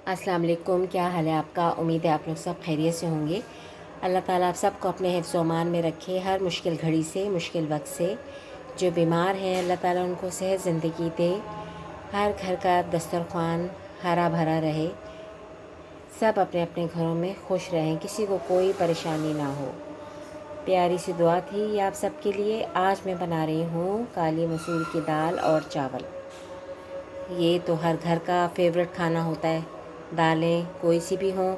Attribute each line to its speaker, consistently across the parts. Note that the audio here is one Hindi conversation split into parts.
Speaker 1: अस्सलाम वालेकुम। क्या हाल है आपका? उम्मीद है आप लोग सब खैरियत से होंगे। अल्लाह ताला आप सबको अपने हिफ्ज़ व अमान में रखे, हर मुश्किल घड़ी से, मुश्किल वक्त से। जो बीमार हैं अल्लाह ताला उनको सेहत ज़िंदगी दे, हर घर का दस्तरख़्वान हरा भरा रहे, सब अपने अपने घरों में खुश रहें, किसी को कोई परेशानी ना हो। प्यारी सी दुआ थी आप सबके लिए। आज मैं बना रही हूँ काली मसूर की दाल और चावल। ये तो हर घर का फेवरेट खाना होता है। दालें कोई सी भी हों,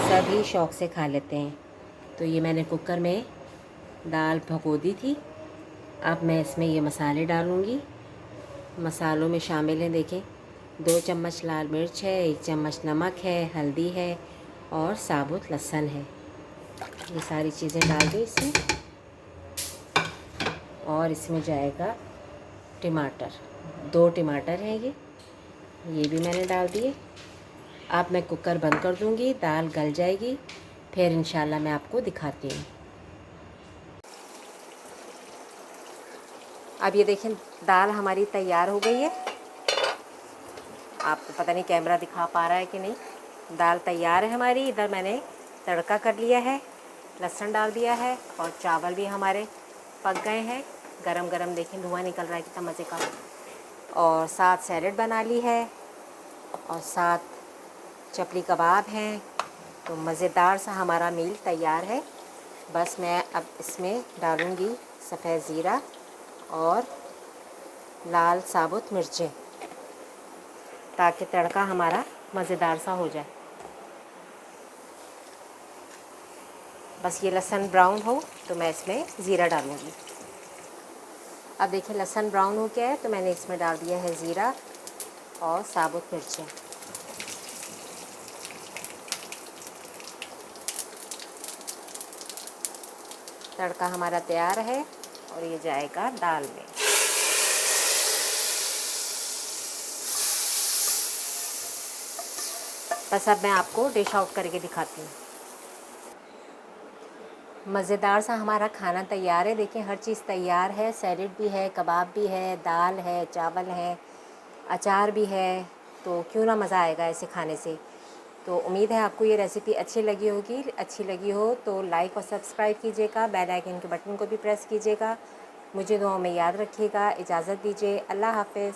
Speaker 1: सभी शौक़ से खा लेते हैं। तो ये मैंने कुकर में दाल भगो दी थी। अब मैं इसमें ये मसाले डालूँगी। मसालों में शामिल हैं, देखें, 2 चम्मच लाल मिर्च है, 1 चम्मच नमक है, हल्दी है और साबुत लहसुन है। ये सारी चीज़ें डाल दी इसमें। और इसमें जाएगा टमाटर, 2 टमाटर हैं ये भी मैंने डाल दिए। अब मैं कुकर बंद कर दूँगी, दाल गल जाएगी, फिर इंशाल्लाह मैं आपको दिखाती हूँ। अब ये देखें, दाल हमारी तैयार हो गई है। आपको पता नहीं कैमरा दिखा पा रहा है कि नहीं। दाल तैयार है हमारी। इधर मैंने तड़का कर लिया है, लहसुन डाल दिया है और चावल भी हमारे पक गए हैं। गरम गरम देखें धुआं निकल रहा है कितना मज़े का। और साथ सैलेड बना ली है और साथ चपली कबाब हैं। तो मज़ेदार सा हमारा मील तैयार है। बस मैं अब इसमें डालूँगी सफ़ेद ज़ीरा और लाल साबुत मिर्चें, ताकि तड़का हमारा मज़ेदार सा हो जाए। बस ये लहसुन ब्राउन हो तो मैं इसमें ज़ीरा डालूँगी। अब देखिए लहसुन ब्राउन हो गया है तो मैंने इसमें डाल दिया है ज़ीरा और साबुत मिर्चें। तड़का हमारा तैयार है और ये जाएगा दाल में। बस अब मैं आपको डिश आउट करके दिखाती हूँ। मज़ेदार सा हमारा खाना तैयार है। देखिए हर चीज़ तैयार है, सैलेड भी है, कबाब भी है, दाल है, चावल है, अचार भी है। तो क्यों ना मज़ा आएगा ऐसे खाने से। तो उम्मीद है आपको ये रेसिपी अच्छी लगी होगी। अच्छी लगी हो तो लाइक और सब्सक्राइब कीजिएगा, बेल आइकन के बटन को भी प्रेस कीजिएगा। मुझे दुआओं में याद रखिएगा। इजाज़त दीजिए। अल्लाह हाफ़िज़।